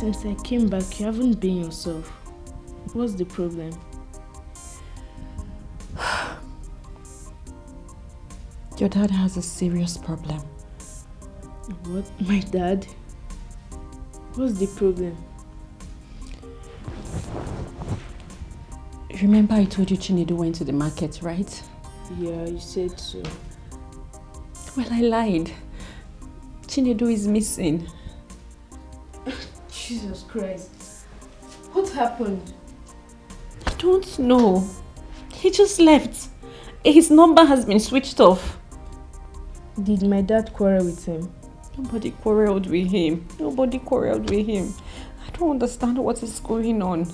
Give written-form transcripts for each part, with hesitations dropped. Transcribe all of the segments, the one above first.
Since I came back, you haven't been yourself. What's the problem? Your dad has a serious problem. What? My dad? What's the problem? Remember I told you Chinedu went to the market, right? Yeah, you said so. Well, I lied. Chinedu is missing. Jesus Christ. What happened? I don't know. He just left. His number has been switched off. Did my dad quarrel with him? Nobody quarreled with him. Nobody quarreled with him. I don't understand what is going on.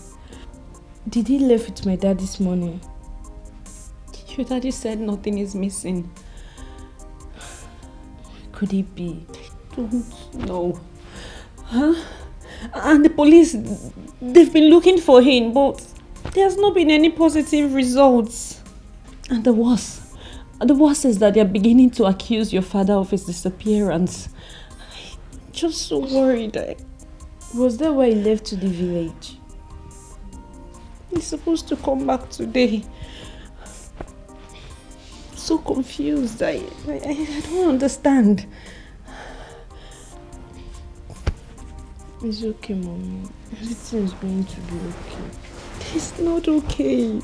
Did he leave with my dad this morning? Your daddy said nothing is missing. Could it be? I don't know. Huh? And the police, they've been looking for him, but there's not been any positive results. And the worst is that they're beginning to accuse your father of his disappearance. I'm just so worried. Was that why he left to the village? He's supposed to come back today. I'm so confused. I don't understand. It's okay, Mommy. Everything's going to be okay. It's not okay.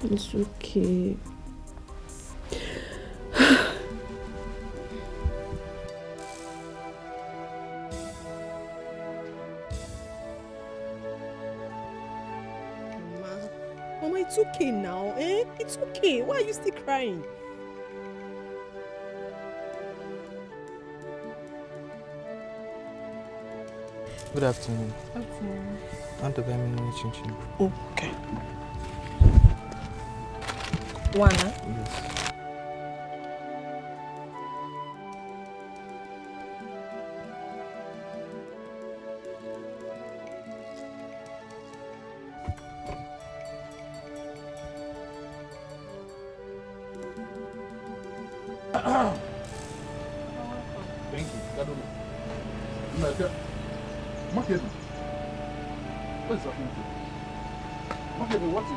It's okay. Mama, it's okay now, eh? It's okay. Why are you still crying? Good afternoon. Afternoon. I want to buy me a chin-chin. Okay. One, huh? Yes. Thank you. Market. What is happening to you? Market, what is it?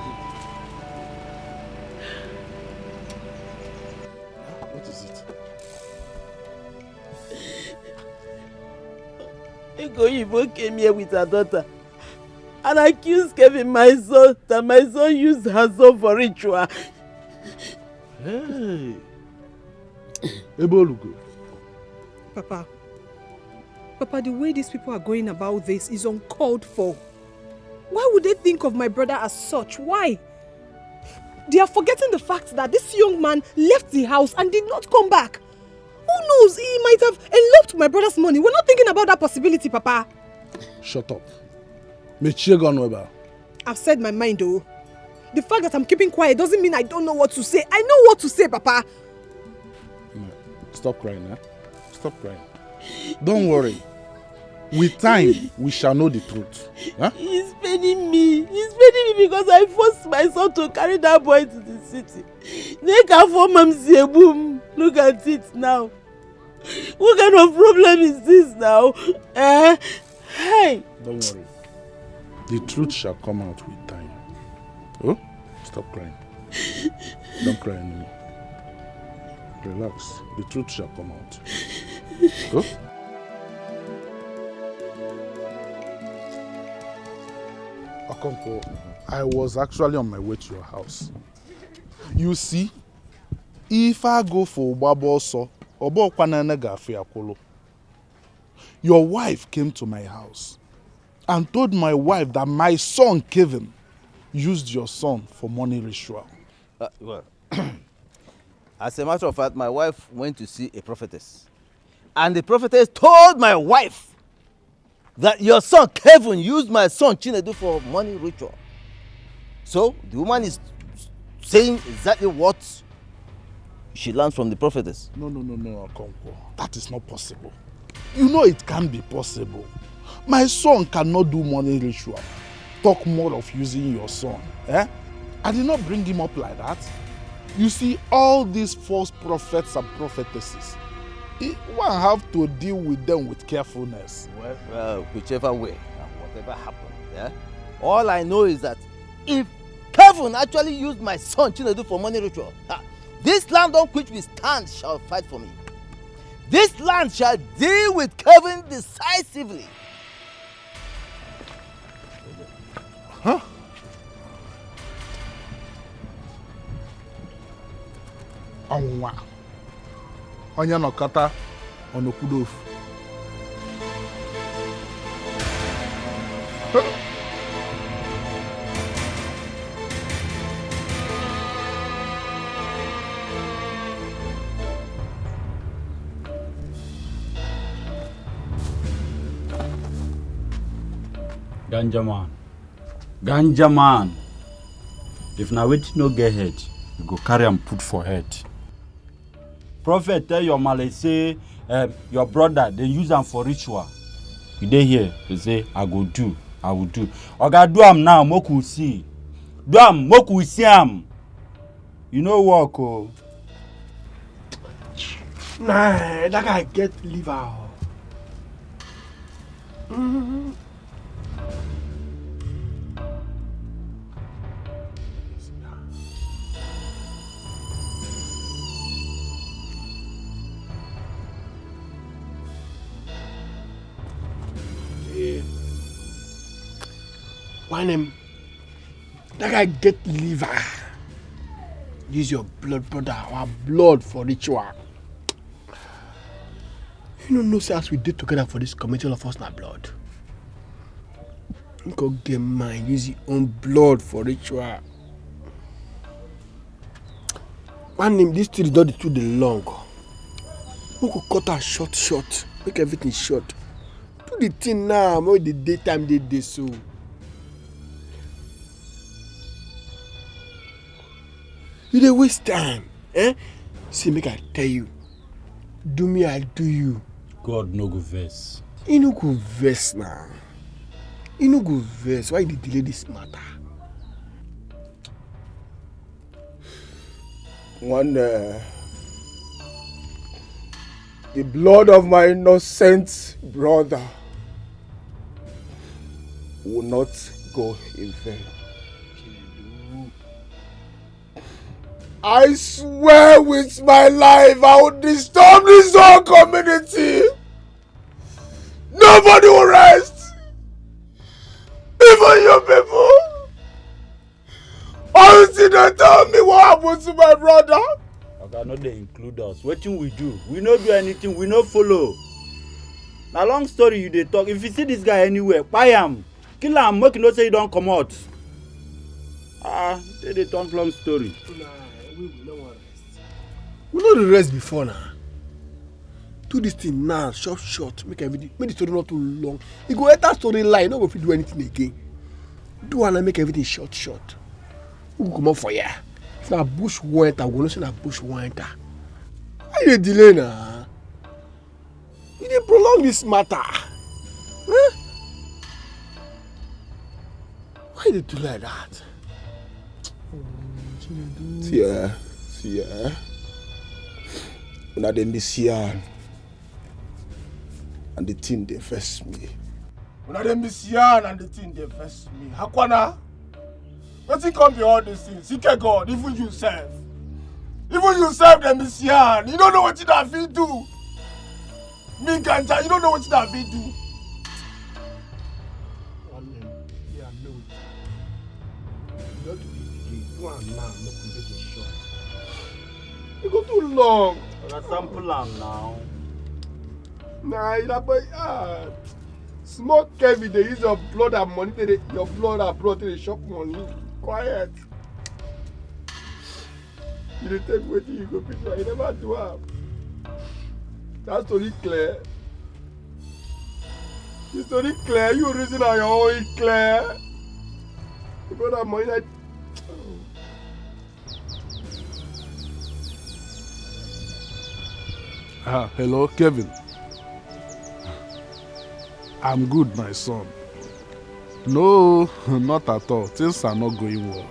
What is it? Ego came here with her daughter and accused Kevin, my son, that my son used her son for ritual. Hey. Ebolugo. Papa, the way these people are going about this is uncalled for. Why would they think of my brother as such? Why? They are forgetting the fact that this young man left the house and did not come back. Who knows? He might have eloped my brother's money. We're not thinking about that possibility, Papa. Shut up. Weber. I've said my mind, though. The fact that I'm keeping quiet doesn't mean I don't know what to say. I know what to say, Papa. No. Stop crying, eh? Stop crying. Don't worry. With time, we shall know the truth. Huh? He's paining me. He's paining me because I forced my son to carry that boy to the city. Look at it now. What kind of problem is this now? Hey! Don't worry. The truth shall come out with time. Oh? Stop crying. Don't cry anymore. Relax. The truth shall come out. Oh? Okonko, I was actually on my way to your house. You see, if I go for Ubaboso, your wife came to my house and told my wife that my son Kevin used your son for money ritual. Well, as a matter of fact, my wife went to see a prophetess. And the prophetess told my wife that your son Kevin used my son Chinedu for money ritual. So the woman is saying exactly what she learned from the prophetess. No, Okonko. That is not possible. You know it can be possible. My son cannot do money ritual. Talk more of using your son. Eh? I did not bring him up like that. You see, all these false prophets and prophetesses, one have to deal with them with carefulness. Well, whichever way, whatever happened, yeah? All I know is that if Kevin actually used my son Chinedu for money ritual, this land on which we stand shall fight for me. This land shall deal with Kevin decisively. Huh? Ọnwụnwa onye nọkọta ọnọkwudo ofu. Ganja man. If na wetin no get head, you go carry am put for head. Prophet tell your male say your brother they use am for ritual. You dey here, they say I will do. Oga do am now, make we see. Do am, make we see am. You know work oh. Nah, that guy get liver. Why name? That guy get liver. Use your blood, brother, our blood for ritual. You don't know, say as we did together for this committee, all of us na blood. You go get mine, use your own blood for ritual. One name, this thing is not too long. We could cut her short, make everything short. Do the thing now, make the daytime they so. You dey waste time, eh? See, make I tell you. Do me, I do you. God no go vex. You no go vex now. You no go vex. Why you delay this matter? The blood of my innocent brother will not go in vain. I swear with my life I will disturb this whole community. Nobody will rest. Even you people. Honestly, don't tell me what happened to my brother. Okay, no they include us. Wetin we do? We no do anything, we no follow. Na long story you dey talk. If you see this guy anywhere, kpai am. Kill am, make you know say you don comot. They dey talk long story. We no want rest. We know the rest before now. Do this thing now, short, make everything, make the story not too long. You go enter story line, no go fit do anything again. Do one and make everything short. We go come up for ya. If na bush water, we go know say na bush water. Why you dey delay now? You dey prolong this matter. Huh? Why you dey do like that? See ya. Una dey miss yarn. And the thing dey vex me. Una dey miss yarn and the thing dey vex me. Hakwana, wetin come be all these things? Seek God, even you sef. Even you sef dey miss yarn. You don't know wetin I fit do. Me ganja, you don't know wetin I fit do. You go too long. Oga sample am now. Nah, you know, small Kevin, they use your blood and money. Your blood and blood to the shop money. Quiet. You dey take wetin you go picture. You never do am. That story clear. The story clear. You reason on your own clear. You got that money like. Hello, Kevin. I'm good, my son. No, not at all. Things are not going well.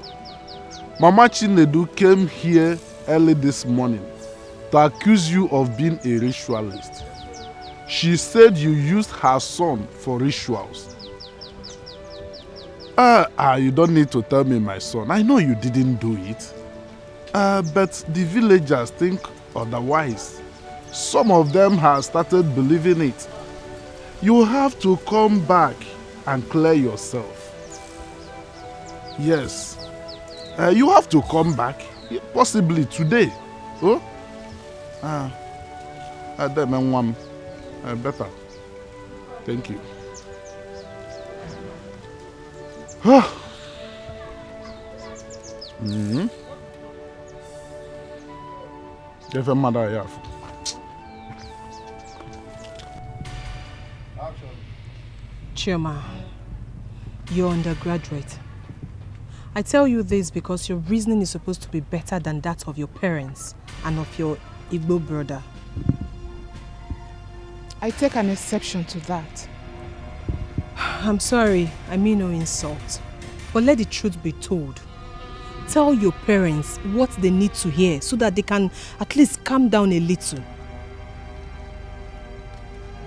Mama Chinedu came here early this morning to accuse you of being a ritualist. She said you used her son for rituals. You don't need to tell me, my son. I know you didn't do it. But the villagers think otherwise. Some of them have started believing it. You have to come back and clear yourself. Yes. You have to come back, possibly today. Oh? Better. Thank you. Give a mother a yafu. Chioma, you're undergraduate. I tell you this because your reasoning is supposed to be better than that of your parents and of your Igbo brother. I take an exception to that. I'm sorry, I mean no insult. But let the truth be told. Tell your parents what they need to hear so that they can at least calm down a little.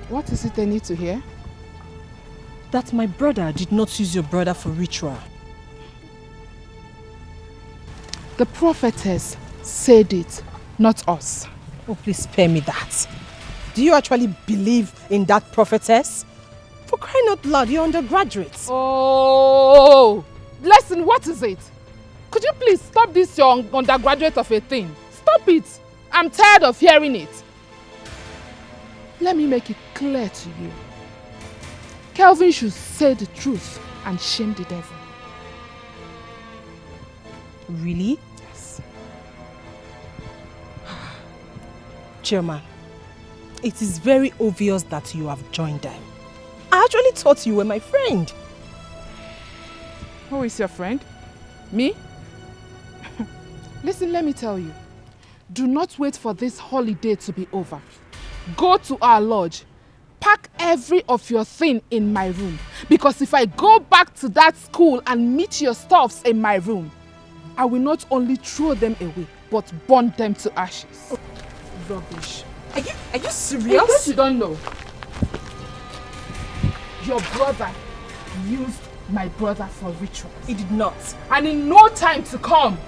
What is it they need to hear? That my brother did not use your brother for ritual. The prophetess said it, not us. Oh, please spare me that. Do you actually believe in that prophetess? For crying out loud, you're undergraduates. Oh, listen, what is it? Could you please stop this young undergraduate of a thing? Stop it. I'm tired of hearing it. Let me make it clear to you. Kelvin should say the truth and shame the devil. Really? Yes. Chairman, it is very obvious that you have joined them. I actually thought you were my friend. Who is your friend? Me? Listen, let me tell you. Do not wait for this holiday to be over. Go to our lodge. Pack every of your thing in my room. Because if I go back to that school and meet your stuffs in my room, I will not only throw them away, but burn them to ashes. Oh, rubbish. Are you serious? In case you don't know, your brother used my brother for rituals. He did not. And in no time to come,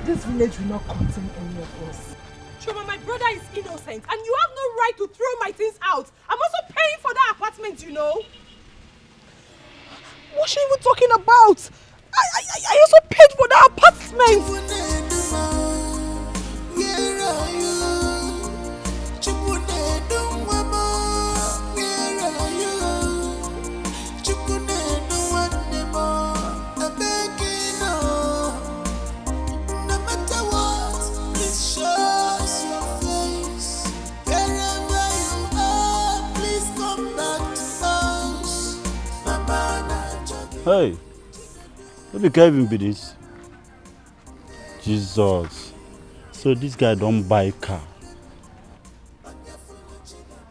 this village will not contain any of us. Choma, my brother is innocent and you have no right to throw my things out. I'm also paying for that apartment, you know. What's she even talking about? I also paid for that apartment. Hey, let me Kevin be this. Jesus. So this guy don't buy car.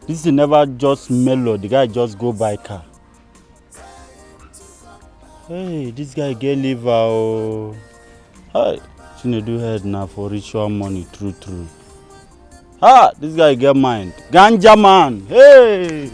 This is never just mellow. The guy just go buy car. Hey, this guy get liver. Oh. Hey, shouldn't do head now for ritual money. True. Ah, this guy get mind. Ganja man. Hey.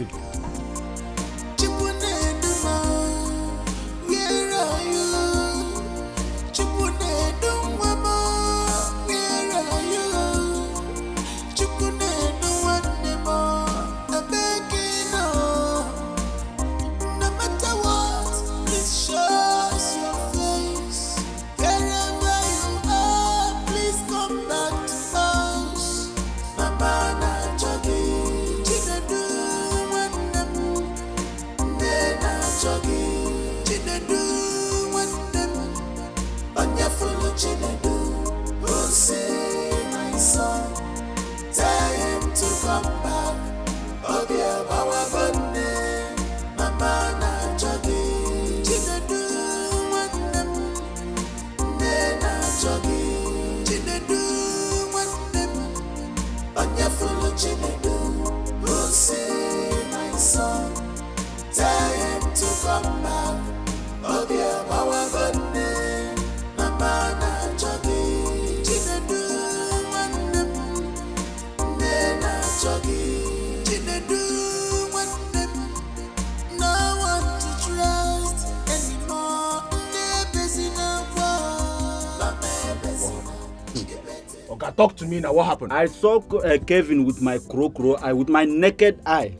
talk to me now. What happened? I saw Kevin with my crow eye, with my naked eye.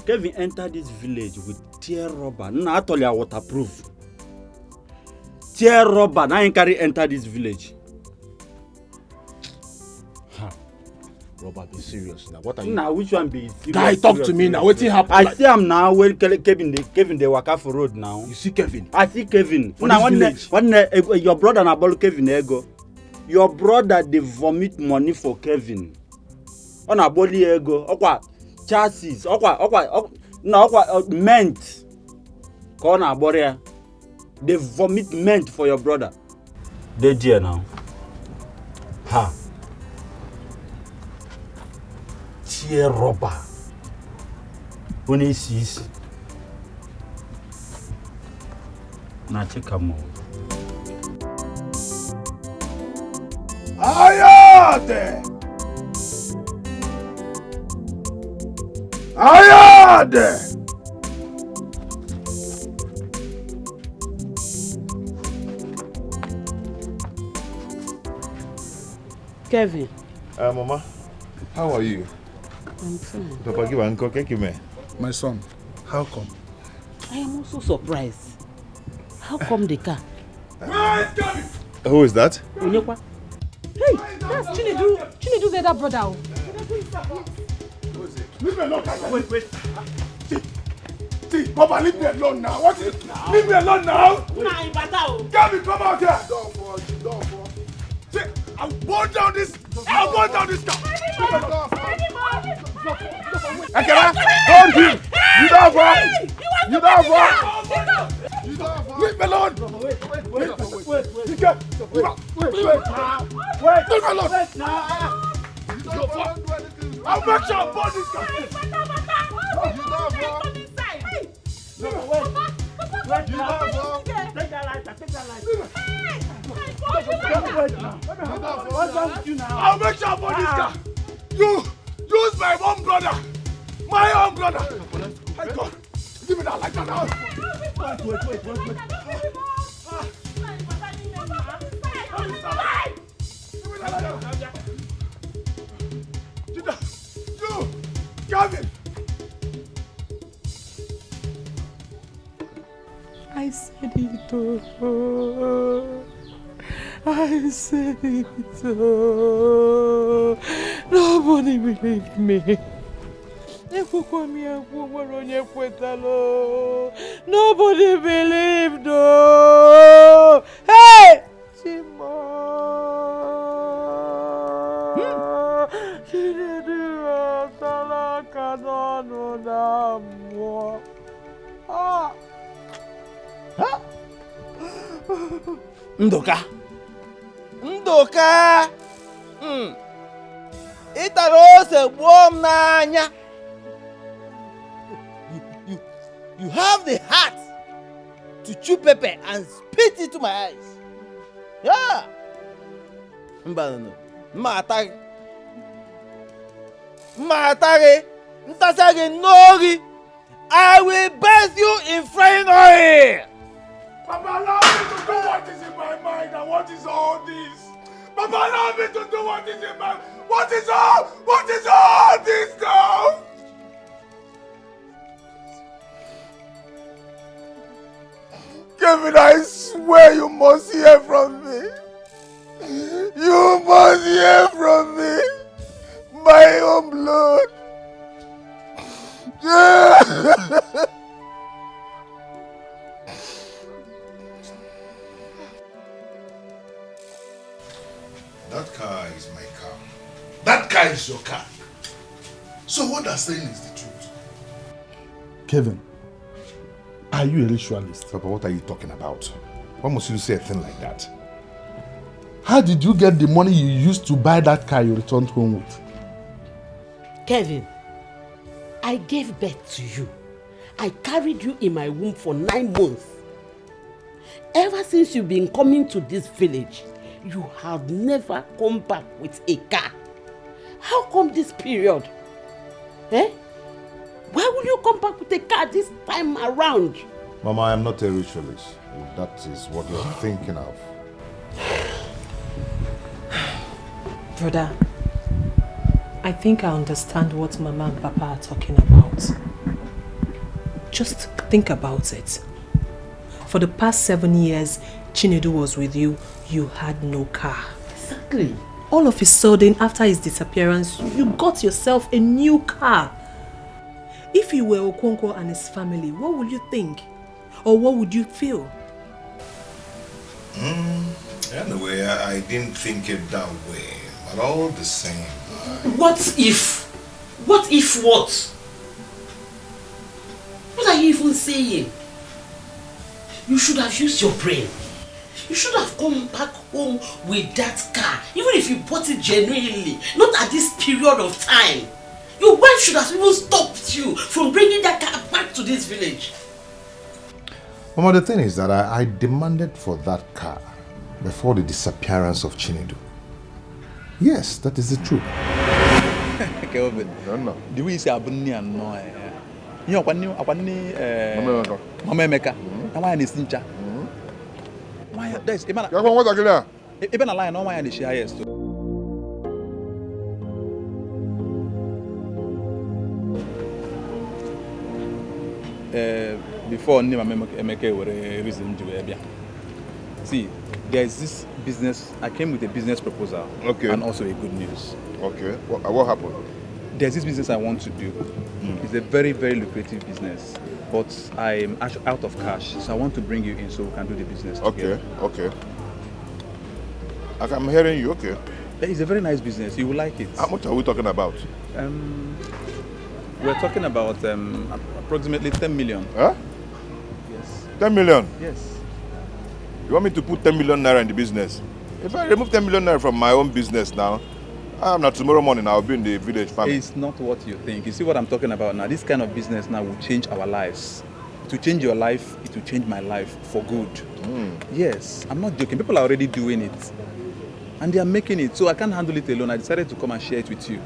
Kevin entered this village with tear rubber. Nah, I told you waterproof. Tear rubber. Now he carry enter this village. Robert, be serious now. What are you? Now, which one be serious? Guy, talk to me now. What happened? I see him now when Kevin they walk off the road now. You see Kevin? I see Kevin. For this village? Your brother na bolo Kevin ego. Your brother they vomit money for Kevin. On a body ego. Okwa chassis. Okwa mint. Kona boria. They vomit mint for your brother. They dear now. Ha. Tear rubber. When he sees. Na check him out. Ayade! Ayade! Kevin. Mama, how are you? I'm fine. Papa, give uncle cake, man. My son, how come? I am also surprised. How come the car? Who is that? Onyekwa. Hey, that's Chinedu's elder brother. Leave me alone. Wait. See, Papa, leave me alone now. What is it? Leave me alone now. Kevin, come out here. See, I'll burn down this car. Akara, hold him. You don't want. Leave me alone. Wait. Leave me alone. I'll make sure I burn this car. I'll make sure I burn this car. You use my own brother. My own brother. My God. Give me that like that now. Wait. You, Gavin. I said it all. I said it all. Nobody believed me. Nobody believed. Oh. Hey! Chimo! Ndoka. Itarose buom nanya. You have the heart to chew pepper and spit into my eyes. Yeah. Mbano. Matage. Ntasage nori. I will bathe you in frying oil. Papa, allow me to do what is in my mind and what is all this? Papa, allow me to do what is in my mind. What is all this now? Kevin, I swear you must hear from me. You must hear from me. My own blood. That car is my car. That car is your car. So what they're saying is the truth. Kevin, are you a ritualist? Papa, what are you talking about? Why must you say a thing like that? How did you get the money you used to buy that car you returned home with? Kevin, I gave birth to you. I carried you in my womb for 9 months. Ever since you've been coming to this village, you have never come back with a car. How come this period? Why will you come back with a car this time around? Mama, I am not a ritualist. If that is what you're thinking of. Brother, I think I understand what Mama and Papa are talking about. Just think about it. For the past 7 years Chinedu was with you, you had no car. Exactly. All of a sudden, after his disappearance, you got yourself a new car. If you were Okonkwo and his family, what would you think? Or what would you feel? Anyway, I didn't think it that way. But all the same... What if? What if what? What are you even saying? You should have used your brain. You should have come back home with that car. Even if you bought it genuinely. Not at this period of time. Your wife should have even stopped you from bringing that car back to this village. Mama, the thing is that I demanded for that car before the disappearance of Chinedu. Yes, that is the truth. Kelvin, no. The way you say Abuni and no, you know, Mama Emeka, and why is Ninja? Why there's even a line on why and the shares. Before Mama Emeka were a reason to be. See, there's this business. I came with a business proposal, and also a good news. Okay, what happened? There's this business I want to do. It's a very, very lucrative business, but I'm out of cash, so I want to bring you in so we can do the business together. Okay. I'm hearing you. Okay. It's a very nice business. You will like it. How much are we talking about? We're talking about approximately 10 million. Huh? Yes. 10 million? Yes. You want me to put 10 million naira in the business? If I remove 10 million naira from my own business now, tomorrow morning I'll be in the village family. It's not what you think. You see what I'm talking about now? This kind of business now will change our lives. It will change your life, it will change my life for good. Yes, I'm not joking. People are already doing it. And they are making it. So I can't handle it alone. I decided to come and share it with you.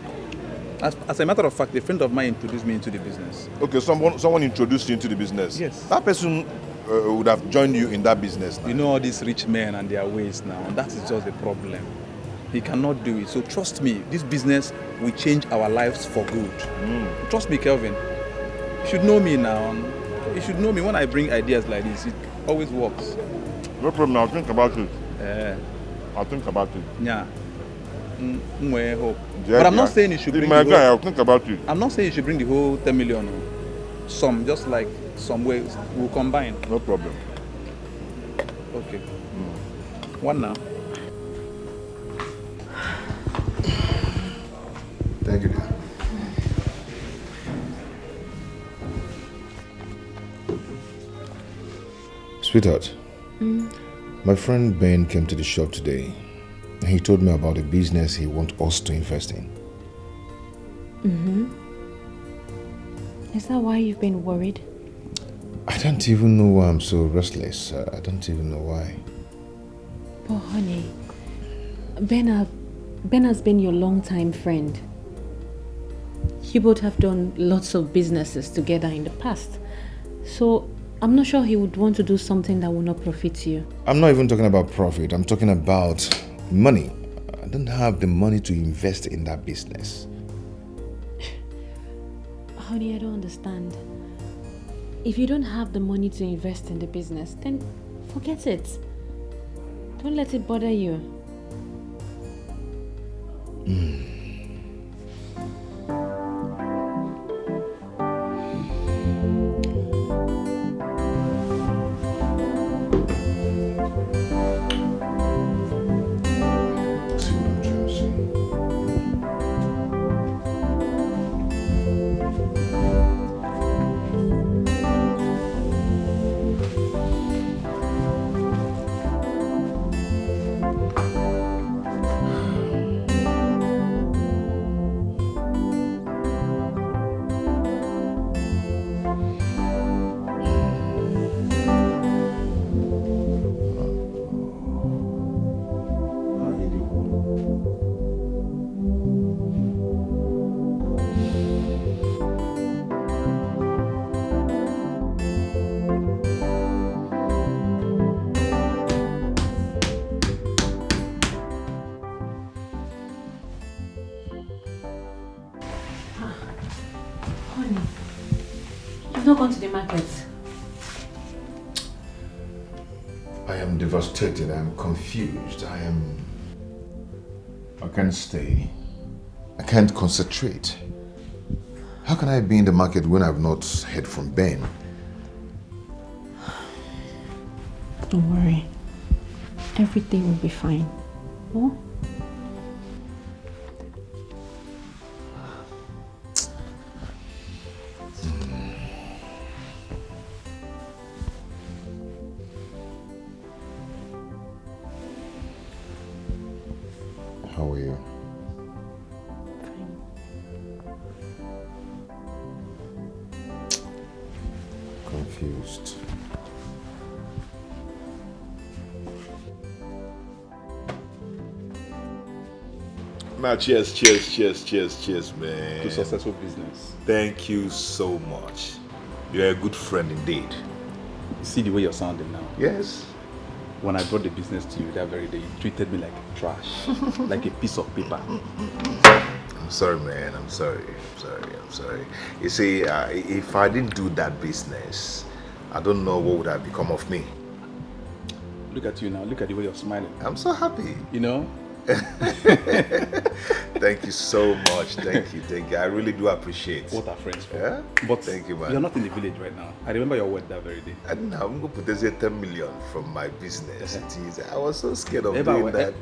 As a matter of fact, a friend of mine introduced me into the business. Okay, someone introduced you into the business? Yes. That person would have joined you in that business now. You know all these rich men and their ways now. And that is just the problem. He cannot do it. So trust me, this business will change our lives for good. Trust me, Kelvin. You should know me now. You should know me when I bring ideas like this. It always works. No problem. I'll think about it. I'll think about it. Yeah. But I'm not saying you should bring the whole... I'll think about it. I'm not saying you should bring the whole 10 million. Some, just like some ways we'll combine. No problem. Okay. One now. Thank you, dear. Sweetheart, my friend Ben came to the shop today. He told me about a business he wants us to invest in. Is that why you've been worried? I don't even know why I'm so restless. I don't even know why. But honey, Ben has been your longtime friend. You both have done lots of businesses together in the past. So I'm not sure he would want to do something that will not profit you. I'm not even talking about profit. I'm talking about money. I don't have the money to invest in that business. Honey, I don't understand. If you don't have the money to invest in the business, then forget it. Don't let it bother you. Honey, you've not gone to the market. I am devastated. I am confused. I can't stay. I can't concentrate. How can I be in the market when I've not heard from Ben? Don't worry. Everything will be fine. Oh? How are you? Confused. Man, cheers, man. To successful business. Thank you so much. You're a good friend indeed. You see the way you're sounding now? Yes. When I brought the business to you that very day, you treated me like trash, like a piece of paper. I'm sorry, man. I'm sorry. You see, if I didn't do that business, I don't know what would have become of me. Look at you now. Look at the way you're smiling. I'm so happy. You know? Thank you so much. Thank you. I really do appreciate. What are friends for? Yeah? But thank you, man. You're not in the village right now. I remember your word that very day. And now I'm going to put 10 million from my business. Uh-huh. I was so scared of doing that.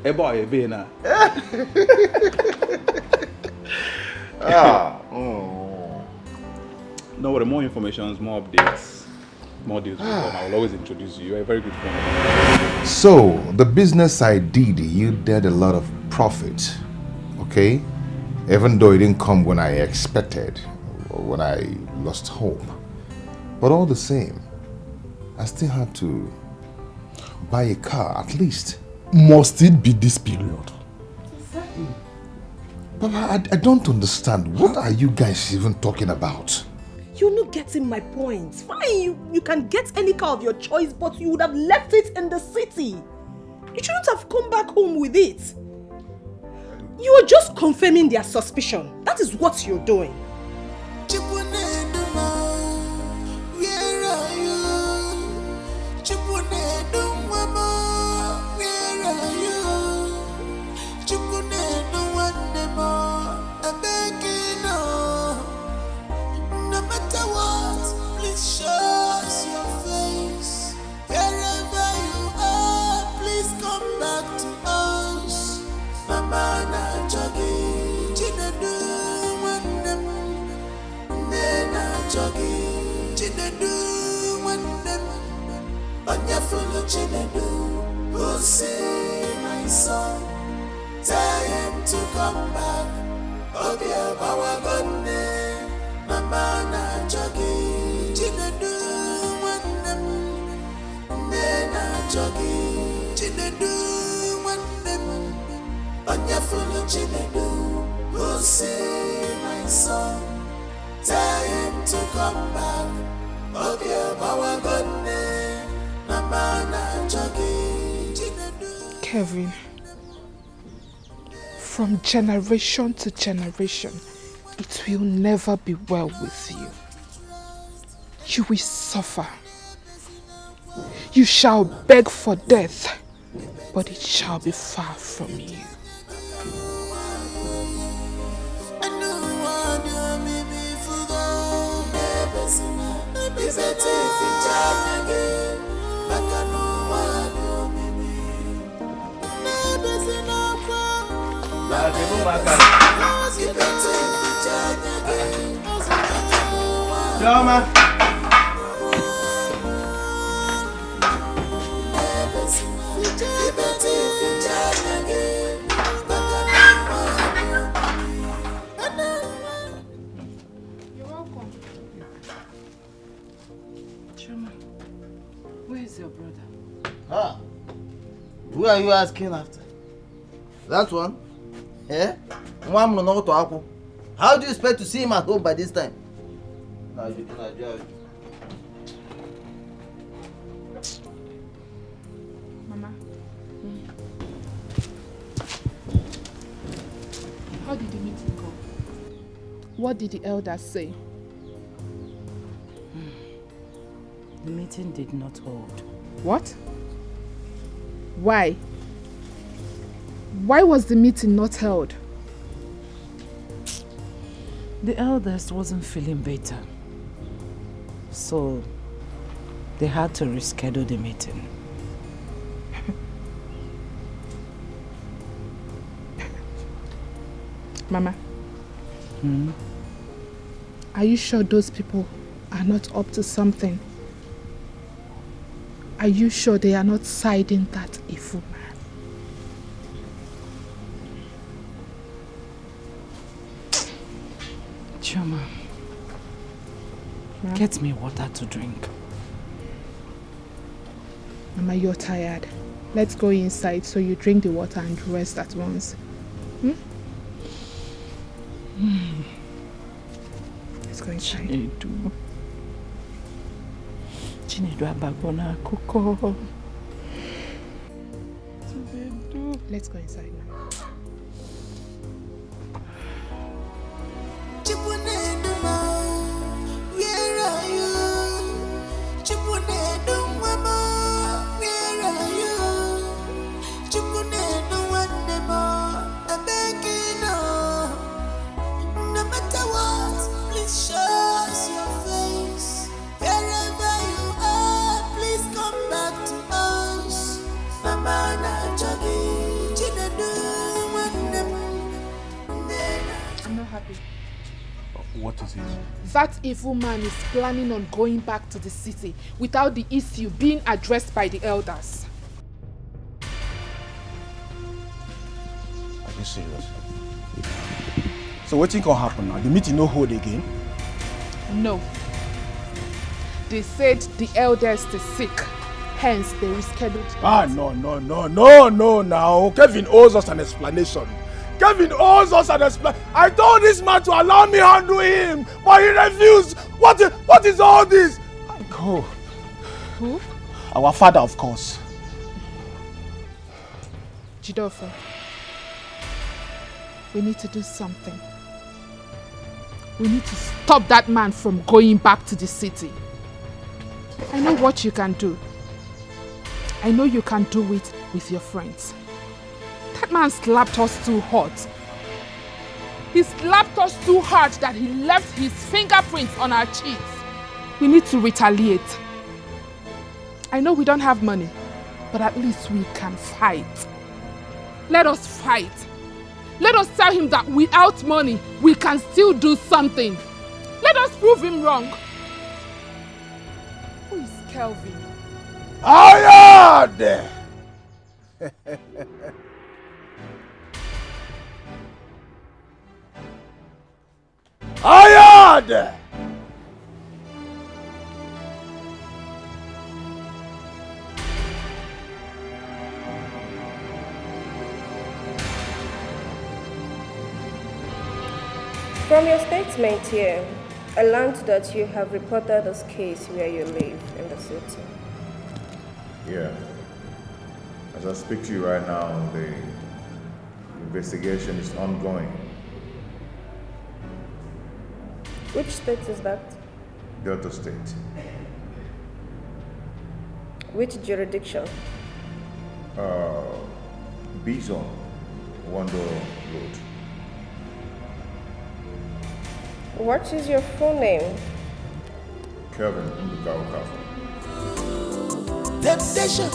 No worry, more information, more updates, more deals will come. I will always introduce you. You're a very good friend. So, the business I did yielded a lot of profit, okay? Even though it didn't come when I expected, or when I lost hope. But all the same, I still had to buy a car, at least. Must it be this period? Exactly. Papa, I don't understand. What are you guys even talking about? You're not getting my point. Fine, you can get any car of your choice, but you would have left it in the city. You shouldn't have come back home with it. You are just confirming their suspicion. That is what you're doing. Chinedu, who say my son, tell him to come back. Obia bawa gonne, mama na jogi. Chinedu, wanem, nena jogi. Chinedu, wanem, onya fulu chinedu, who say my son, tell him to come back. Obia bawa gonne. Kevin, from generation to generation, it will never be well with you. You will suffer. You shall beg for death, but it shall be far from you. Drama. You're welcome. Chama, where is your brother? Ah, who are you asking after? That one? Eh? How do you expect to see him at home by this time? Mama. How did the meeting go? What did the elders say? The meeting did not hold. What? Why? Why was the meeting not held? The eldest wasn't feeling better. So they had to reschedule the meeting. Mama. Hmm? Are you sure those people are not up to something? Are you sure they are not siding that evil man? Chioma, get me water to drink. Mama, you're tired. Let's go inside so you drink the water and rest at once. Hmm? Let's go inside. Chinedu abagona kuko. Let's go inside now. Where are you? Chipunedu mama, where are you? Chipunedu wandemo, I'm begging no. No matter what, please show us your face. Wherever you are, please come back to us. Mama na jogi, chinedu wandemo. I'm not happy. What is it? That evil man is planning on going back to the city without the issue being addressed by the elders. Are you serious? So what can happen now? The meeting no hold again? No. They said the elders is sick, hence they rescheduled. No, now. Kevin owes us an explanation. Kevin owes us an explanation. I told this man to allow me handle him, but he refused. What is all this? Go. Who? Our father, of course. Jidofo, we need to do something. We need to stop that man from going back to the city. I know what you can do. I know you can do it with your friends. That man slapped us too hard. He slapped us too hard that he left his fingerprints on our cheeks. We need to retaliate. I know we don't have money, but at least we can fight. Let us fight. Let us tell him that without money, we can still do something. Let us prove him wrong. Who is Kelvin? Ayade! Ayade! From your statement here, I learned that you have reported this case where you live in the city. Yeah. As I speak to you right now, the investigation is ongoing. Which state is that? Delta State. Which jurisdiction? B-Zone, Wando Road. What is your full name? Kelvin Ndukaukafu. Temptation,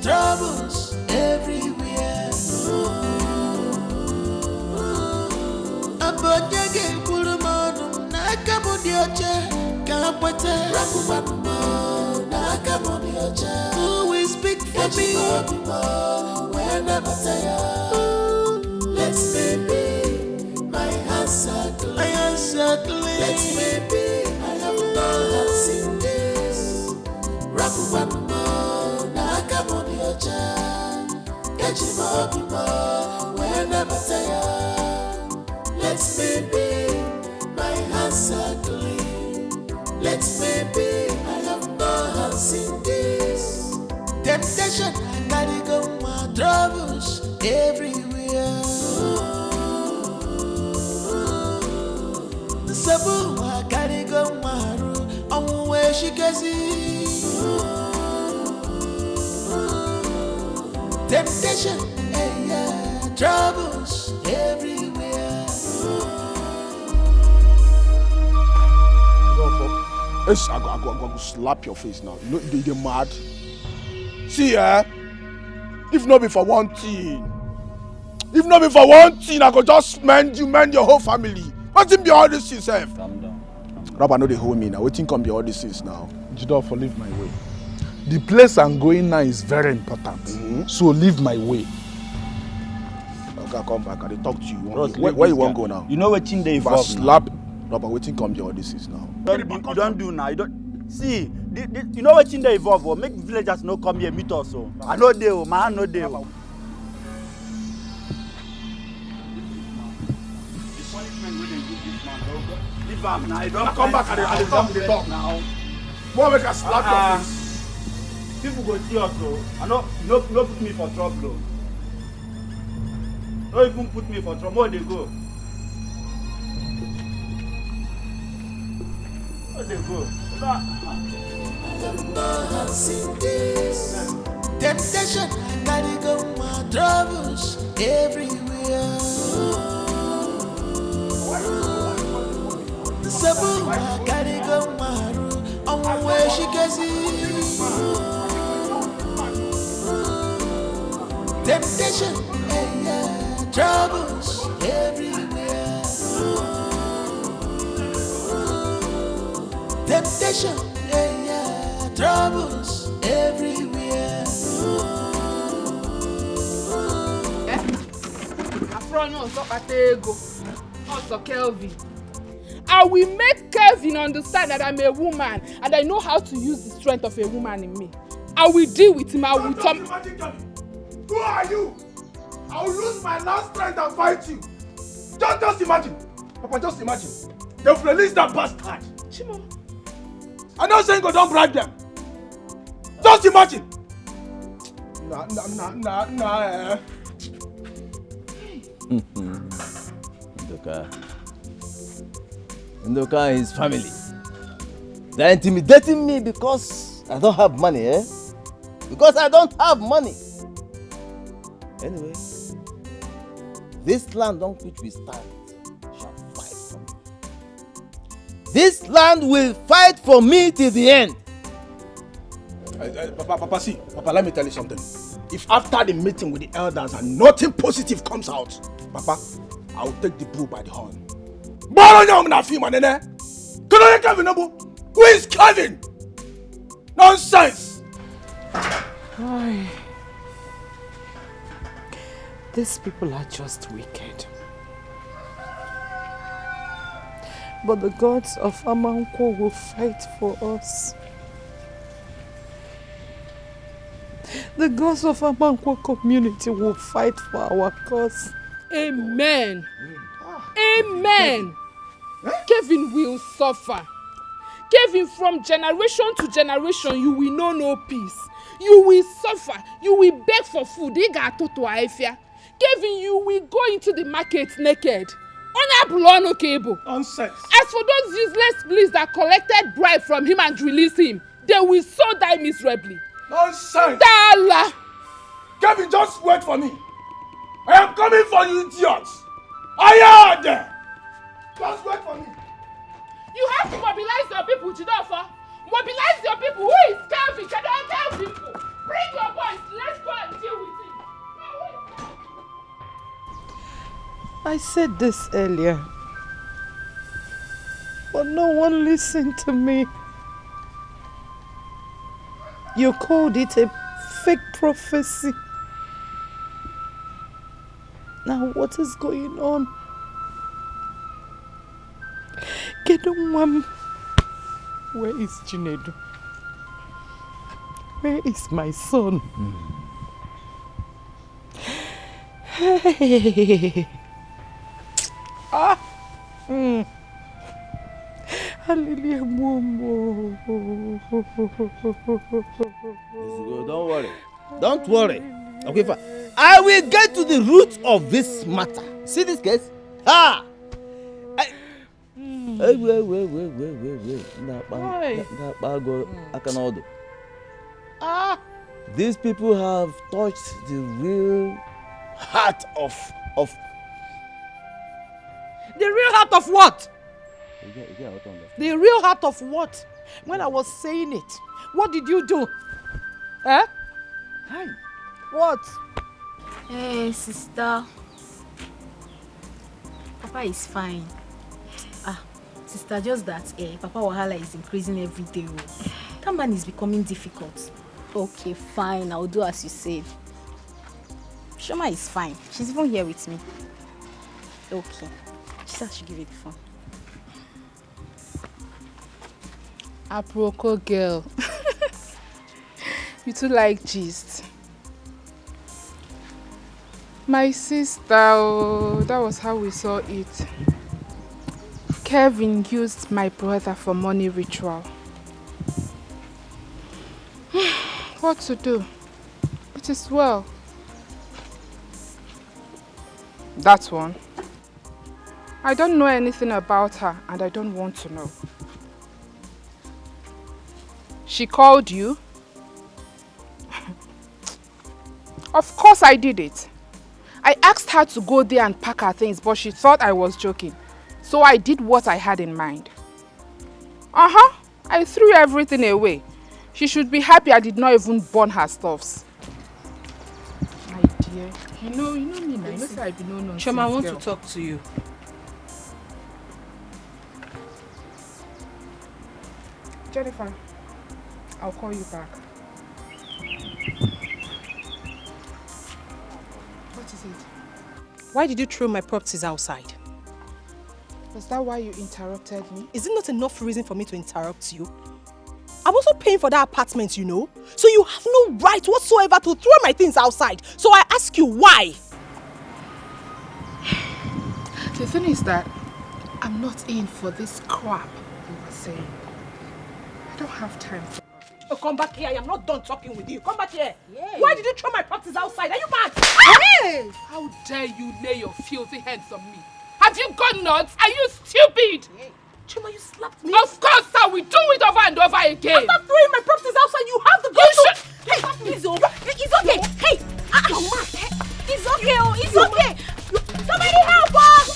troubles everywhere. Abonyage kulumonu nakamudioche kapwete. Rakumanumo nakamudioche. Who will speak for me? Whenever tired. Let's be my answer clean. My answer clean. Let's be I have no seen this. Rakumanumo nakamudioche. Kachimokumo whenever tired. Let's be my answer clean. Let's be I have no hands in this. Temptation, I gotta go my troubles everywhere. Sabu, I gotta go my room. I'm way she can see. Temptation, yeah, troubles everywhere. I go slap your face now. You know you're mad. See, if not be for one thing, I could just mend your whole family. What's be all this things, Calm down. Rabba, know they hold me now. Waiting come be all these things now. Jidofo, leave my way. The place I'm going now is very important. So leave my way. Okay, come back. I talk to you. Where you want to go now? You know what thing they evolve slap. Rabba, waiting come be all these things now. You don't do now. You don't see. You know what thing they evolve? Make villagers no come here meet us. So I know they, man, no they. Leave him now. Don't come back and talk now. More make us slap your face. People go see us, though. I know, no put me for trouble. No even put me for trouble. Where they go? Where they go? Temptation, gotta go, my troubles everywhere. Sabu, gotta go, my room, on where she can see. Temptation, yeah, troubles everywhere. Temptation, yeah, troubles everywhere. Also Kelvin. I will make Kelvin understand that I'm a woman and I know how to use the strength of a woman in me. I will deal with him. I will come. Who are you? I will lose my last strength and fight you. Just imagine. Papa, just imagine. They'll release that bastard. Chimo. I'm not saying go don't bribe them. Just imagine. Nah. Ndoka and his family. They're intimidating me because I don't have money, Because I don't have money. Anyway, this land on which we stand shall fight for me. This land will fight for me till the end. Papa, let me tell you something. If after the meeting with the elders and nothing positive comes out, Papa, I will take the bull by the horn. Who is Kevin? Nonsense! Why? These people are just wicked. But the gods of Amanko will fight for us. The gods of Amanko community will fight for our cause. Amen. Amen. Kevin will suffer. Kevin, from generation to generation, you will know no peace. You will suffer. You will beg for food. Kevin, you will go into the market naked. Nonsense. As for those useless police that collected bribe from him and released him, they will so die miserably. Nonsense. Dala. Kevin, just wait for me. I am coming for you, idiots. I am there. Just wait for me. You have to mobilize your people, Jidofa. Mobilize your people. Who is Kelvin? Can I tell people? Bring your boys. Let's go and deal with him. I said this earlier, but no one listened to me. You called it a fake prophecy. Now what is going on? Kedumwam, where is Chinedu? Where is my son? Hey. Hallelujah. Don't worry. Don't worry. Okay, fine. I will get to the root of this matter. See this case? Wait. These people have touched the real heart of The real heart of what? Yeah, The real heart of what? When I was saying it, what did you do? Eh? Hi. What? Hey, sister. Papa is fine. Sister, just that Papa Wahala is increasing every day. That man is becoming difficult. Okay, fine. I'll do as you said. Shoma is fine. She's even here with me. Okay. She said I should give it the phone. Aproko girl. You too like gist. My sister, that was how we saw it. Kevin used my brother for money ritual. What to do? It is well. That one. I don't know anything about her and I don't want to know. She called you? Of course I did it. I asked her to go there and pack her things, but she thought I was joking. So I did what I had in mind. I threw everything away. She should be happy I did not even burn her stuffs. My dear, you know me now. You know I be no nonsense. Choma, I want girl. to talk to you. Jennifer, I'll call you back. What is it? Why did you throw my properties outside? Was that why you interrupted me? Is it not enough reason for me to interrupt you? I'm also paying for that apartment, you know. So you have no right whatsoever to throw my things outside. So I ask you why? The thing is that I'm not in for this crap you were saying. I don't have time for it. Oh, come back here. I am not done talking with you. Come back here. Yay. Why did you throw my properties outside? Are you mad? Hey! How dare you lay your filthy hands on me? Have you gone nuts? Are you stupid? Hey. Chuma, you slapped me. Of course, sir. We do it over and over again. After throwing my properties outside, you have the guts to... Hey, it's okay. It's okay. Hey, it's okay. Oh, it's okay. Somebody help us.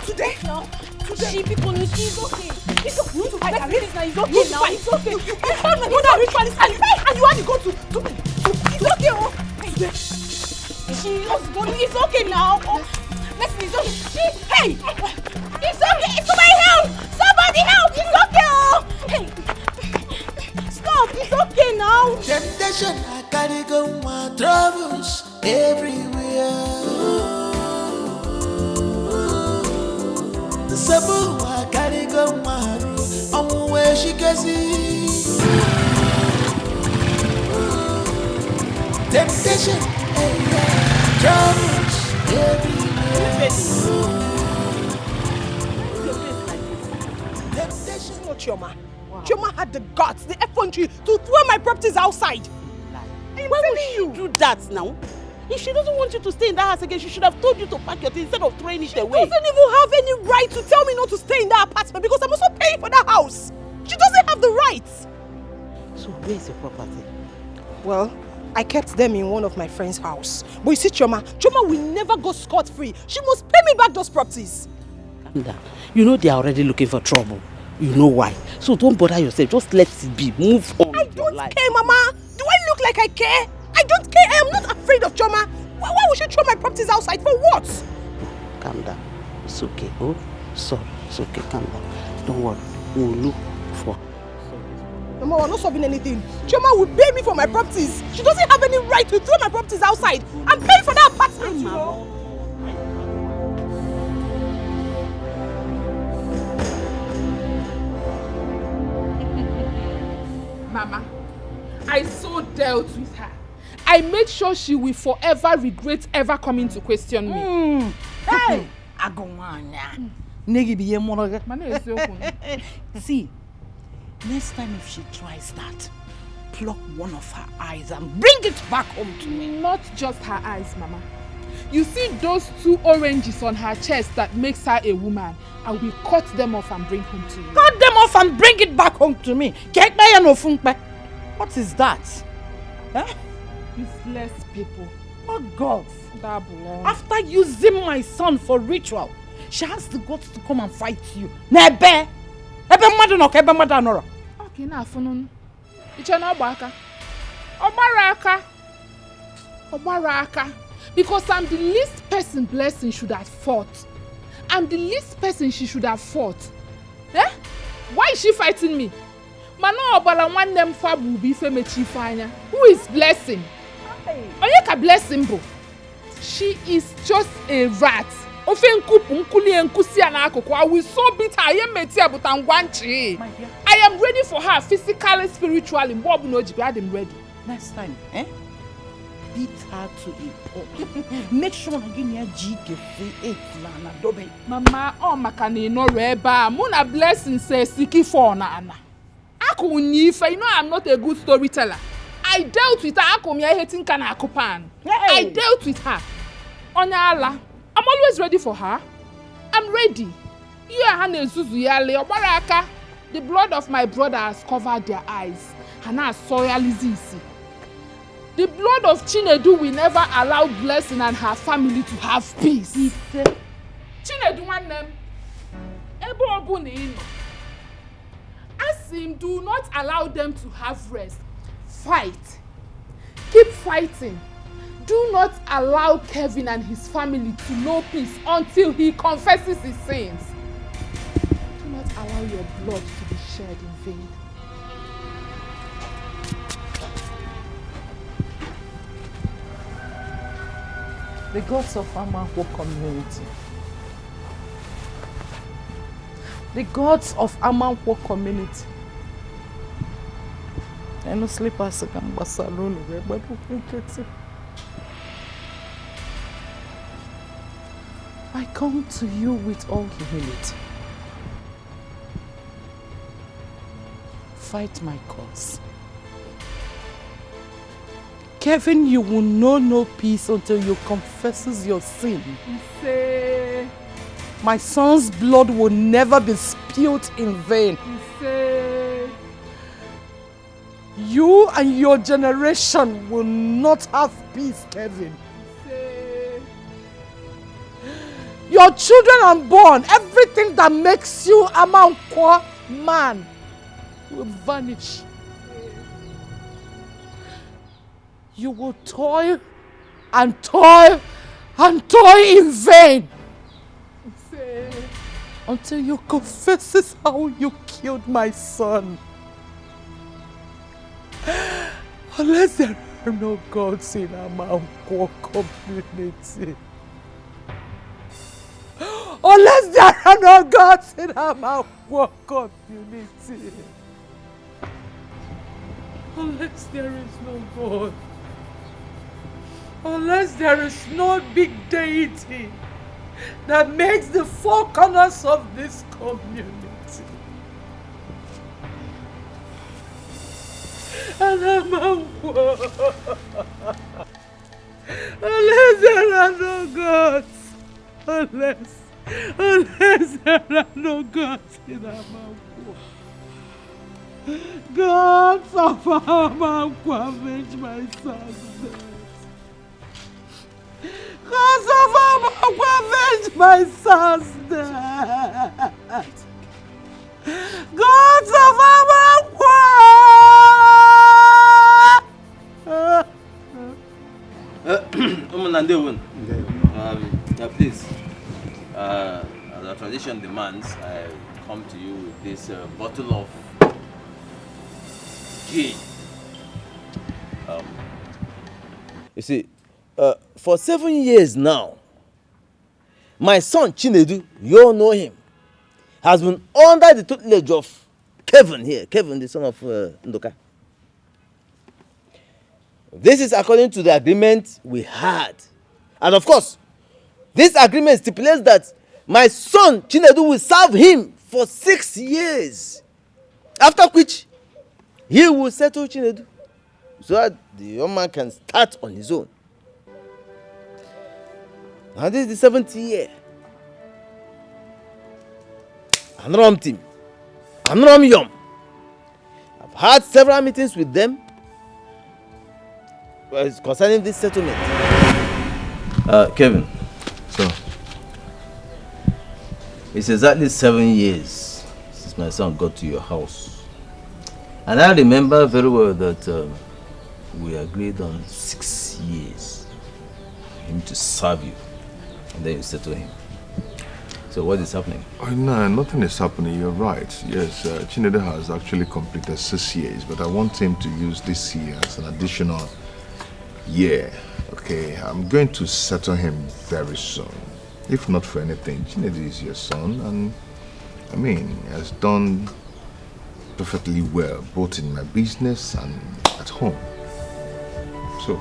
Today? No. She people know she's okay. It's okay. It's okay. It's okay now. It's okay. You called my mother ritualist and you want to go to... It's okay. Oh. She was going. It's okay now. Listen, it's okay. Hey! It's okay! Somebody help! Somebody help! It's okay! Oh! Hey! Stop! It's okay now! Temptation, I carry go my troubles everywhere. The sabu, I carry go my room. I'm where she can see. Temptation, troubles everywhere. It's not Choma. Wow. Choma had the guts, the effrontery to throw my properties outside. Why would she do that now? If she doesn't want you to stay in that house again, she should have told you to pack your things instead of throwing it away. She doesn't even have any right to tell me not to stay in that apartment because I'm also paying for that house. She doesn't have the rights. So where's your property? Well, I kept them in one of my friend's house. But you see, Choma will never go scot-free. She must pay me back those properties. Calm down. You know they are already looking for trouble. You know why. So don't bother yourself. Just let it be. Move on. I don't care, Mama. Do I look like I care? I don't care. I am not afraid of Choma. Why would she throw my properties outside? For what? Calm down. It's okay. Oh, sorry. It's okay. Calm down. Don't worry. We'll look for... Mama, we're not solving anything. Choma will pay me for my properties. She doesn't have any right to throw my properties outside. I'm paying for that apartment, you know. Mama, I so dealt with her. I made sure she will forever regret ever coming to question me. Hey! Agomanya. Negi biye moroga. See, next time if she tries that, pluck one of her eyes and bring it back home to me. Not just her eyes, Mama. You see those 2 oranges on her chest that makes her a woman? I will cut them off and bring home to you. Cut them off and bring it back home to me. What is that? Huh? Useless people. Oh God. Double. After using my son for ritual, she has the guts to come and fight you. Nebe! Ebe mmadụ nọ ka ebe mmadụ anọrọ. Okay, na afụnụ. Iche na ọgba aka. Ọgbara aka. Because I'm the least person Blessing should have fought. I'm the least person she should have fought. Eh? Why is she fighting me? Mana ọbara nwanne m fa bụ ife mechi ife anya. Who is Blessing? Onye ka Blessing bụ? She is just a rat. Ofe nkupu nkulie nkusi ya n'akụkụ. I will so beat her. Aye meti abuta ngwanchi. I am ready for her physically, spiritually. Mgbe ọbụla o ji bịa, I'm ready. Next time, beat her to a pulp. Make sure na gị na ji gefe 8 na dobe. Mama, maka na ị nọrọ ebe a. Mụ na Blessing say siki for na ana. Aku nyi ife. You know I'm not a good storyteller. I dealt with her. Aku mi hating kana akupan. I dealt with her. Onyala. I'm always ready for her. I'm ready. You are Hane Zuzu Yale, Obaraka. The blood of my brother has covered their eyes. Hana Soyalizisi. The blood of Chinedu will never allow Blessing and her family to have peace. Chinedu one name. Ebo Obunino. Ask him, do not allow them to have rest. Fight. Keep fighting. Do not allow Kevin and his family to know peace until he confesses his sins. Do not allow your blood to be shed in vain. The gods of Amanko community. The gods of Amanko community. I no sleep as a gamba saloon, but I come to you with all humility. Fight my cause. Kevin, you will know no peace until you confesses your sin. Say. My son's blood will never be spilled in vain. Say. You and your generation will not have peace, Kevin. Say. Your children unborn, everything that makes you a man will vanish. You will toil and toil and toil in vain. Say. Until you confess how you killed my son. Unless there are no gods in Amanko community. Unless there are no gods in Amanko community. Unless there is no God. Unless there is no big deity that makes the 4 corners of this community. And unless there are no gods. Unless there are no gods in Amanko. Gods of Amanko, avenge my son's death. Gods of Amanko, avenge my son's death. Gods of Amanko! Please, as our tradition demands, I come to you with this bottle of gin. You see, for 7 years now, my son Chinedu, you all know him, has been under the tutelage of Kevin here. Kevin, the son of Ndoka. This is according to the agreement we had. And of course, this agreement stipulates that my son Chinedu will serve him for 6 years. After which, he will settle Chinedu so that the young man can start on his own. And this is the 7th year. Anram team. Anram Yom. I've had several meetings with them concerning this settlement. Kevin. So? It's exactly 7 years since my son got to your house. And I remember very well that we agreed on 6 years for him to serve you. And then you settle him. So what is happening? Oh, no, nothing is happening. You're right. Yes, Chinedu has actually completed 6 years, but I want him to use this year as an additional year. Okay, I'm going to settle him very soon. If not for anything, Chinedu is your son, and I mean, he has done perfectly well, both in my business and at home. So.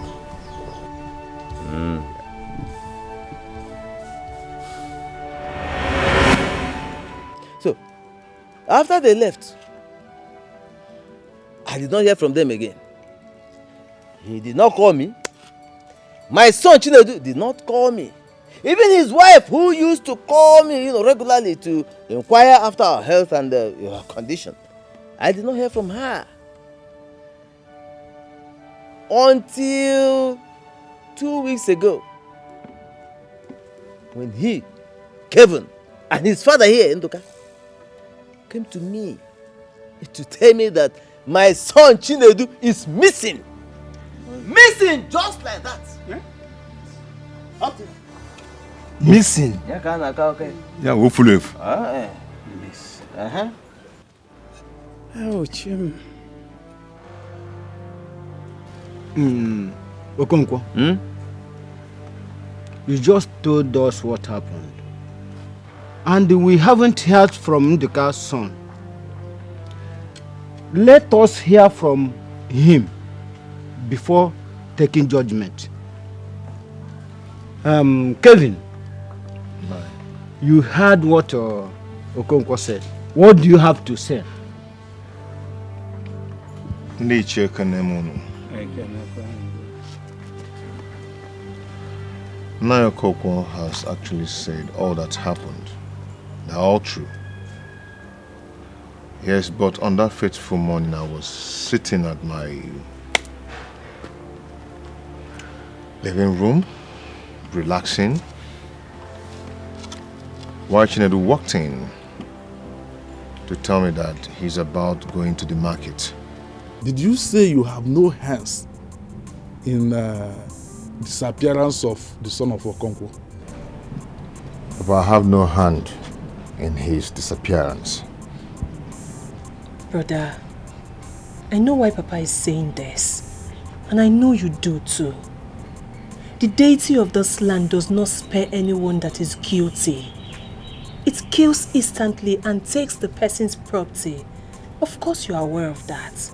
So, after they left, I did not hear from them again. He did not call me. My son Chinedu did not call me. Even his wife, who used to call me, regularly to inquire after our health and her condition, I did not hear from her until 2 weeks ago, when he, Kevin, and his father here, Ndoka, came to me to tell me that my son Chinedu is missing. Missing just like that. Yeah? Missing? Yeah, okay. Yeah, hopefully. Miss. Oh, Chim. Okonkwo. You just told us what happened. And we haven't heard from Nduka's son. Let us hear from him before taking judgment. Kevin, you heard what Okonkwo said. What do you have to say? Nature Kanemunu. Naya Kokwo has actually said all that happened. They're all true. Yes, but on that fateful morning, I was sitting at my living room, relaxing, watching Edu walked in to tell me that he's about going to the market. Did you say you have no hands in disappearance of the son of Okonkwo? But I have no hand in his disappearance. Brother, I know why Papa is saying this, and I know you do too. The deity of this land does not spare anyone that is guilty. It kills instantly and takes the person's property. Of course you are aware of that.